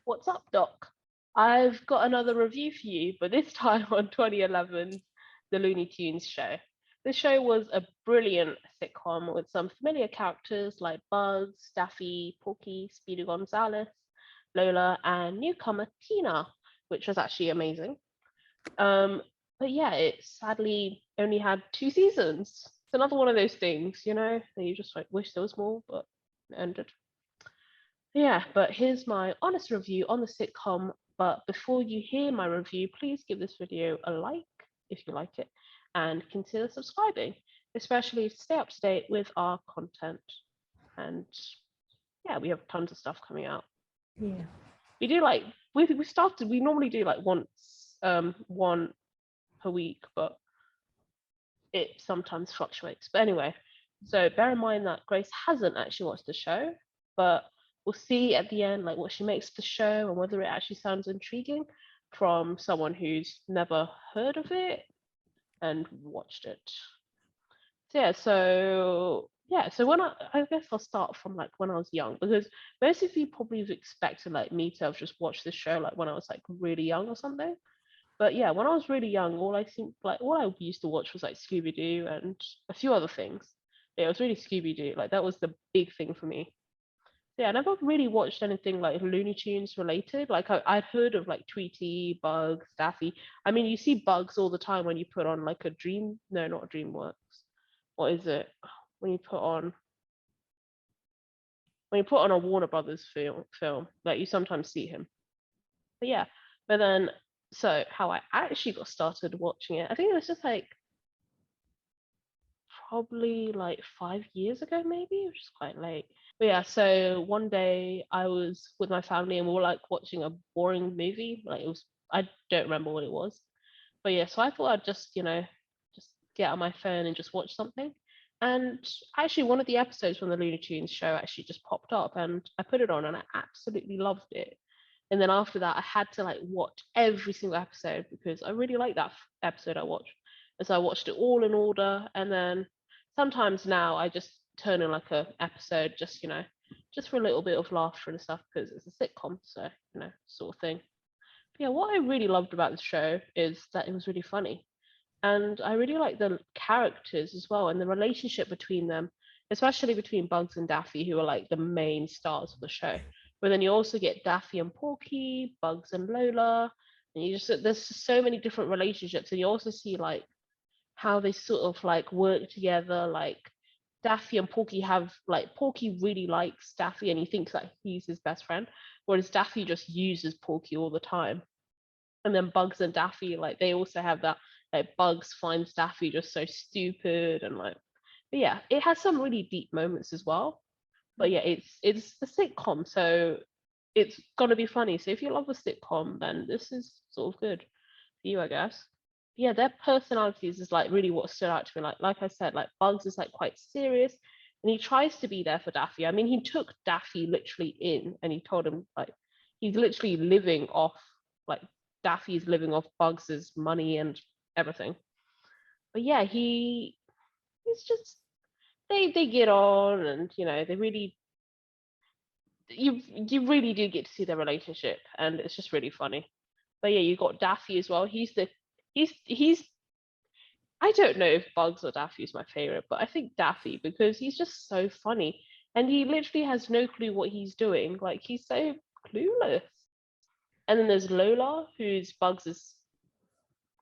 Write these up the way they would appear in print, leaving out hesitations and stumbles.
What's up, Doc? I've got another review for you, but this time on 2011's The Looney Tunes Show. This show was a brilliant sitcom with some familiar characters like Bugs, Daffy, Porky, Speedy Gonzales, Lola, and newcomer Tina, which was actually amazing. Um, but yeah, it sadly only had 2 seasons. It's another one of those things, that you just like wish there was more, but it ended. Yeah, but here's my honest review on the sitcom. But before you hear my review, please give this video a like if you like it and consider subscribing, especially to stay up to date with our content. And yeah, we have tons of stuff coming out. Yeah. We do like we normally do like one per week, but it sometimes fluctuates. But anyway, so bear in mind that Grace hasn't actually watched the show, but we'll see at the end like what she makes of the show and whether it actually sounds intriguing from someone who's never heard of it and watched it. So I guess I'll start from like when I was young, because most of you probably have expected like me to have just watched this show like when I was like really young or something. But yeah, when I was really young, all I used to watch was like Scooby Doo and a few other things. Yeah, it was really Scooby Doo. Like that was the big thing for me. Yeah, I never really watched anything like Looney Tunes related. Like I'd heard of like Tweety, Bugs, Daffy. I mean, you see Bugs all the time when you put on like a Dream. No, not a DreamWorks. What is it? When you put on a Warner Brothers film, like you sometimes see him. But yeah, but then so how I actually got started watching it, I think it was just like probably like 5 years ago, maybe, which is quite late. But yeah, so one day I was with my family and we were like watching a boring movie. Like it was, I don't remember what it was. But yeah, so I thought I'd just get on my phone and just watch something. And actually, one of the episodes from the Looney Tunes show actually just popped up, and I put it on, and I absolutely loved it. And then after that, I had to like watch every single episode because I really liked that episode I watched. And so I watched it all in order, and then sometimes now I just turn in like a episode just for a little bit of laughter and stuff because it's a sitcom, so sort of thing. But yeah, what I really loved about the show is that it was really funny. And I really like the characters as well and the relationship between them, especially between Bugs and Daffy, who are like the main stars of the show. But then you also get Daffy and Porky, Bugs and Lola, and there's just so many different relationships, and you also see like how they sort of like work together. Like Daffy and Porky have like Porky really likes Daffy and he thinks that he's his best friend, whereas Daffy just uses Porky all the time. And then Bugs and Daffy, like they also have that like Bugs finds Daffy just so stupid and like but yeah, it has some really deep moments as well. But yeah, it's a sitcom, so it's gonna be funny. So if you love a sitcom, then this is sort of good for you, I guess. Yeah, their personalities is like really what stood out to me. Like I said, like Bugs is like quite serious and he tries to be there for Daffy. I mean, he took Daffy literally in and he told him like he's literally living off like Daffy's living off Bugs's money and everything. But yeah, he's just they get on and they really you really do get to see their relationship and it's just really funny. But yeah, you got Daffy as well. He's I don't know if Bugs or Daffy is my favorite, but I think Daffy because he's just so funny and he literally has no clue what he's doing. Like he's so clueless. And then there's Lola, who's Bugs's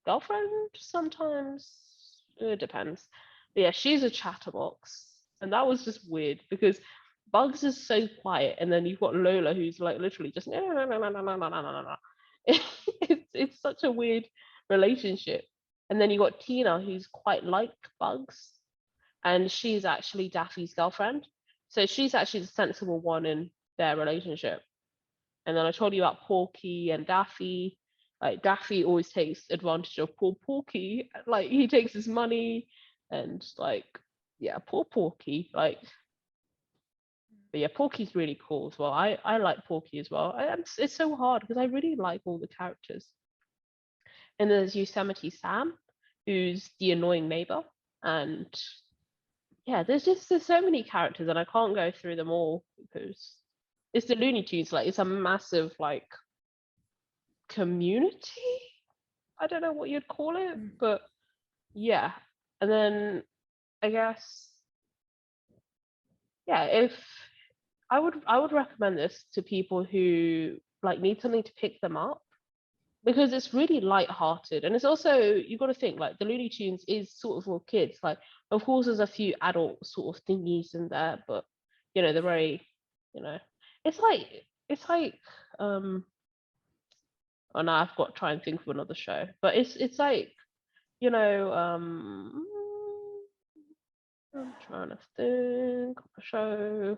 girlfriend sometimes. It depends. But yeah, she's a chatterbox. And that was just weird because Bugs is so quiet, and then you've got Lola who's like literally just no no no no no no no no no no. It's such a weird relationship. And then you got Tina who's quite like Bugs, and she's actually Daffy's girlfriend. So she's actually the sensible one in their relationship. And then I told you about Porky and Daffy. Like Daffy always takes advantage of poor Porky. Like he takes his money and like yeah, poor Porky. Like but yeah, Porky's really cool as well. I like Porky as well. It's so hard because I really like all the characters. And there's Yosemite Sam, who's the annoying neighbor. And yeah, there's so many characters and I can't go through them all because it's the Looney Tunes. Like, it's a massive like community. I don't know what you'd call it, but yeah. And then I guess, yeah, if I would recommend this to people who like need something to pick them up, because it's really light-hearted, and it's also, you got to think like the Looney Tunes is sort of for kids. Like, of course there's a few adult sort of thingies in there, but they're very, you know it's like um oh, now I've got to try and think of another show, but it's like, you know um I'm trying to think of a show.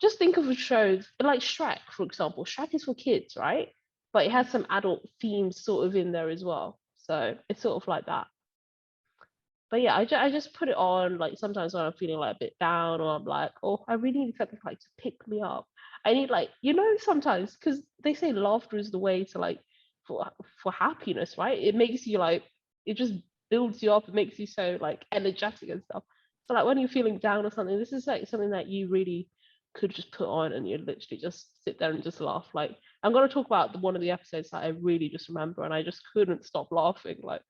Just think of a show like Shrek, for example. Shrek is for kids, right? But it has some adult themes sort of in there as well. So it's sort of like that. But yeah, I just put it on like sometimes when I'm feeling like a bit down, or I'm like, oh, I really need something like to pick me up. I need, like, sometimes, because they say laughter is the way to like for happiness, right? It makes you like, it just builds you up. It makes you so like energetic and stuff. So like when you're feeling down or something, this is like something that you really could just put on, and you literally just sit there and just laugh. Like, I'm gonna talk about one of the episodes that I really just remember, and I just couldn't stop laughing. Like,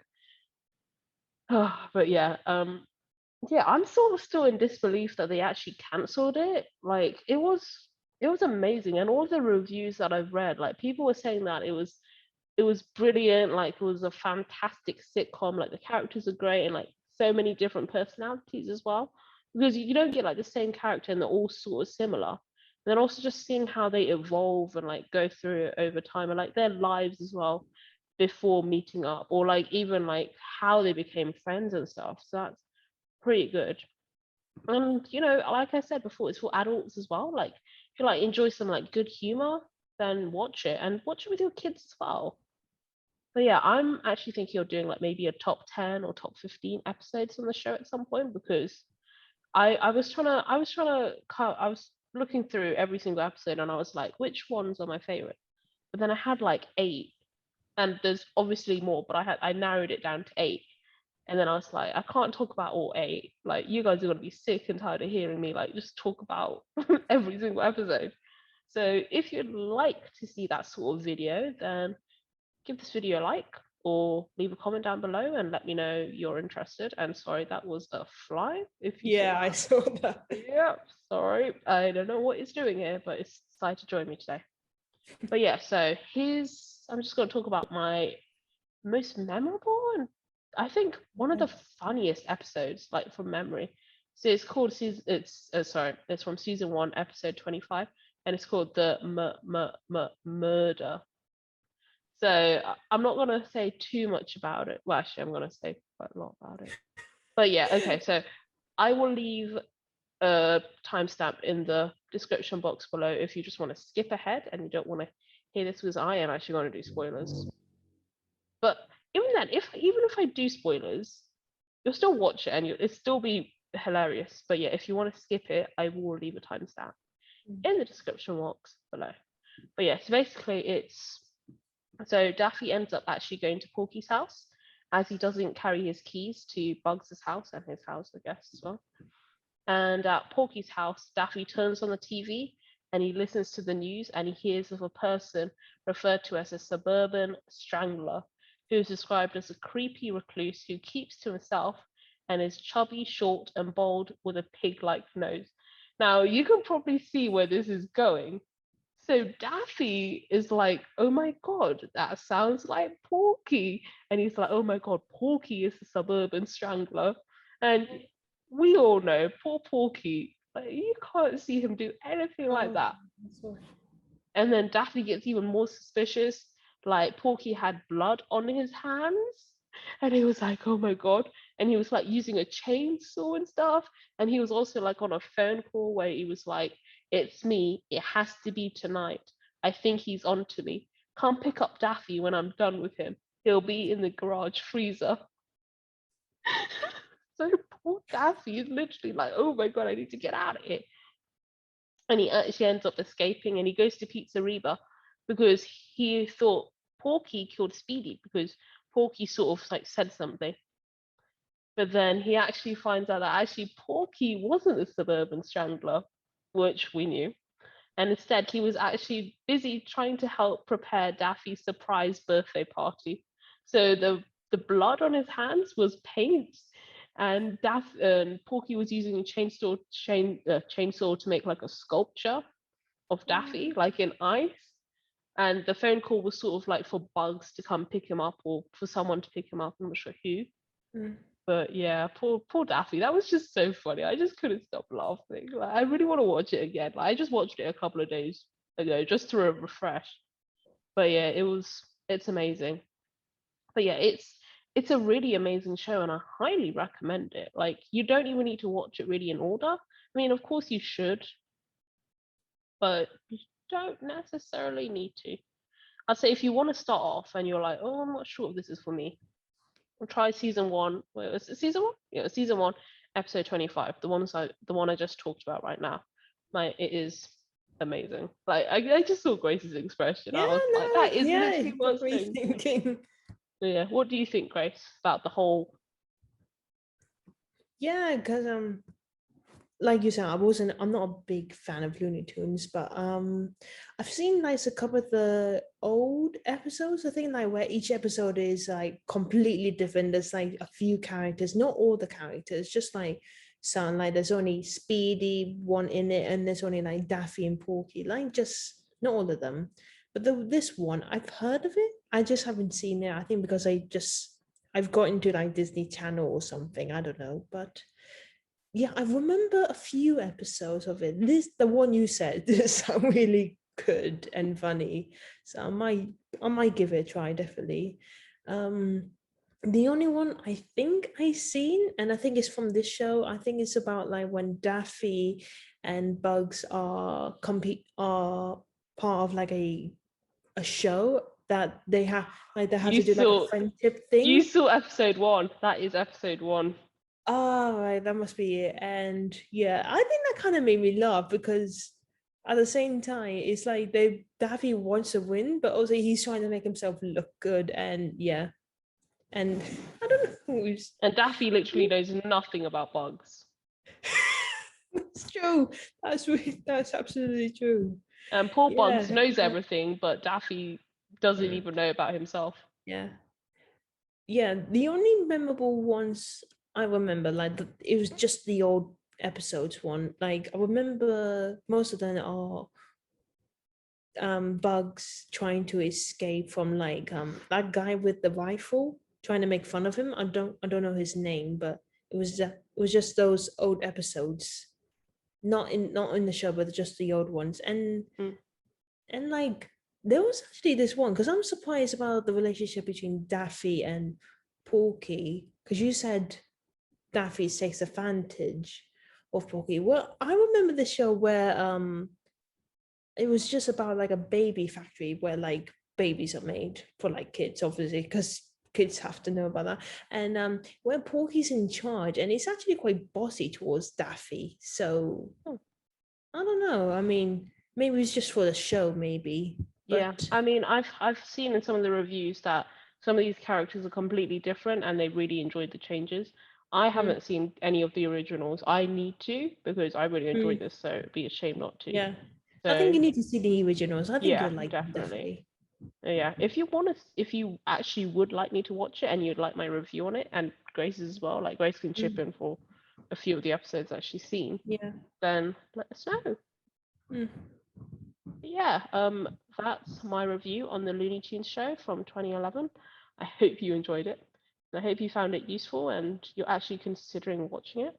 but yeah, yeah, I'm sort of still in disbelief that they actually cancelled it. Like, it was amazing, and all the reviews that I've read, like, people were saying that it was brilliant. Like, it was a fantastic sitcom. Like, the characters are great, and like so many different personalities as well. Because you don't get like the same character, and they're all sort of similar. And then also just seeing how they evolve and like go through it over time, and like their lives as well before meeting up, or like even like how they became friends and stuff. So that's pretty good. And like I said before, it's for adults as well. Like, if you like enjoy some like good humor, then watch it, and watch it with your kids as well. But yeah, I'm actually thinking of doing like maybe a top 10 or top 15 episodes on the show at some point, because I was looking through every single episode, and I was like, which ones are my favorite? But then I had like eight, and there's obviously more, but I narrowed it down to eight. And then I was like, I can't talk about all eight. Like, you guys are gonna be sick and tired of hearing me like just talk about every single episode. So if you'd like to see that sort of video, then give this video a like, or leave a comment down below and let me know you're interested. And sorry, that was a fly. If you Yeah, saw I that. saw that. Yeah, sorry. I don't know what it's doing here, but it's decided to join me today. But yeah, so I'm just going to talk about my most memorable, and I think one of the funniest episodes, like from memory. So it's called season. It's from season 1, episode 25, and it's called the murder. So I'm not gonna say too much about it. Well, actually, I'm gonna say quite a lot about it. But yeah, okay. So I will leave a timestamp in the description box below if you just want to skip ahead and you don't want to hear this, because I am actually going to do spoilers. But even if I do spoilers, you'll still watch it, and it'll still be hilarious. But yeah, if you want to skip it, I will leave a timestamp in the description box below. But yeah, so basically so Daffy ends up actually going to Porky's house, as he doesn't carry his keys to Bugs' house and his house, I guess, as well. And at Porky's house, Daffy turns on the TV and he listens to the news, and he hears of a person referred to as a suburban strangler, who is described as a creepy recluse who keeps to himself and is chubby, short, and bald with a pig-like nose. Now, you can probably see where this is going. So Daffy is like, oh my God, that sounds like Porky. And he's like, oh my God, Porky is the suburban strangler. And we all know poor Porky, like, you can't see him do anything like that. And then Daffy gets even more suspicious. Like, Porky had blood on his hands. And he was like, oh my God. And he was like using a chainsaw and stuff. And he was also like on a phone call where he was like, it's me. It has to be tonight. I think he's on to me. Come pick up Daffy when I'm done with him. He'll be in the garage freezer. So poor Daffy is literally like, oh my God, I need to get out of here. And he actually ends up escaping, and he goes to Pizzeria because he thought Porky killed Speedy, because Porky sort of like said something. But then he actually finds out that actually Porky wasn't the suburban strangler, which we knew. And instead, he was actually busy trying to help prepare Daffy's surprise birthday party. So the blood on his hands was paint, and Porky was using a chainsaw to make like a sculpture of Daffy, like in ice. And the phone call was sort of like for Bugs to come pick him up, or for someone to pick him up. I'm not sure who. But yeah, poor Daffy. That was just so funny. I just couldn't stop laughing. Like, I really want to watch it again. Like, I just watched it a couple of days ago just to refresh. But yeah, it's amazing. But yeah, it's a really amazing show, and I highly recommend it. Like, you don't even need to watch it really in order. I mean, of course you should, but you don't necessarily need to. I'd say if you want to start off and you're like, oh, I'm not sure if this is for me, try season one. Wait, was it season one? Yeah, season one, episode 25. The one I just talked about right now. It is amazing. Like I just saw Grace's expression. Yeah, I was like, that is literally it what I got was me saying. thinking. Yeah. What do you think, Grace, about the whole? Yeah, because like you said, I'm not a big fan of Looney Tunes, but I've seen like a couple of the old episodes. I think like where each episode is like completely different. There's like a few characters, not all the characters, just like some, like there's only Speedy one in it, and there's only like Daffy and Porky, like just not all of them. But this one, I've heard of it. I just haven't seen it. I think because I've got into like Disney Channel or something. I don't know, but yeah, I remember a few episodes of it. The one you said, is really good and funny. So I might give it a try, definitely. The only one I think I seen, and I think it's from this show, I think it's about like when Daffy and Bugs are part of like a show that they have You to do like a saw friendship you thing. saw episode one. That is episode one. Oh, right, that must be it. And yeah, I think that kind of made me laugh because at the same time, it's like Daffy wants to win, but also he's trying to make himself look good. And yeah, and I don't know who's. And Daffy literally knows nothing about bugs. It's true. That's absolutely true. And poor Bugs Yeah, knows everything, but Daffy doesn't mm, even know about himself. yeah, yeah. The only memorable ones I remember, like it was just the old episodes one. Like I remember most of them are Bugs trying to escape from like that guy with the rifle trying to make fun of him. I don't know his name, but it was just those old episodes, not in the show, but just the old ones. Mm. And like there was actually this one because I'm surprised about the relationship between Daffy and Porky because you said Daffy takes advantage of Porky. Well, I remember the show where it was just about like a baby factory where like babies are made for like kids, obviously, because kids have to know about that. And where Porky's in charge, and it's actually quite bossy towards Daffy. So I don't know. I mean, maybe it's just for the show, maybe. Yeah, But I mean, I've seen in some of the reviews that some of these characters are completely different, and they really enjoyed the changes. I mm, haven't seen any of the originals. I need to because I really enjoyed mm, this, so it'd be a shame not to. yeah, I think So you need to see the originals. I think yeah, you'll like them definitely. definitely. Yeah, if you actually would like me to watch it and you'd like my review on it, and Grace's as well, like Grace can chip Mm, in for a few of the episodes that she's seen, yeah. then let us know. Mm, Yeah, that's my review on the Looney Tunes show from 2011. I hope you enjoyed it. I hope you found it useful and you're actually considering watching it.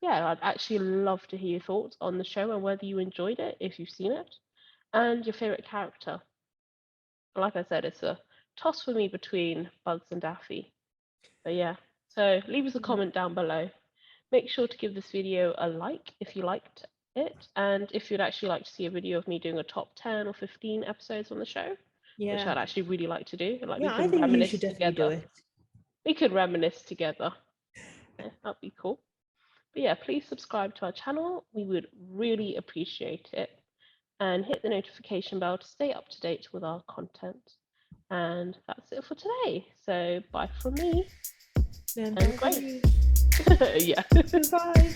Yeah, I'd actually love to hear your thoughts on the show and whether you enjoyed it, if you've seen it, and your favorite character. Like I said, it's a toss for me between Bugs and Daffy. But yeah, so leave us a mm, comment down below. Make sure to give this video a like if you liked it, and if you'd actually like to see a video of me doing a top 10 or 15 episodes on the show, which yeah. I'd actually really like to do. Like we Yeah, I can think you should reminisce definitely do together. it. We could reminisce together. Yeah, that'd be cool. But yeah, please subscribe to our channel. We would really appreciate it. And hit the notification bell to stay up to date with our content. And that's it for today. So bye from me Then and bye Grace. bye. Yeah. Goodbye.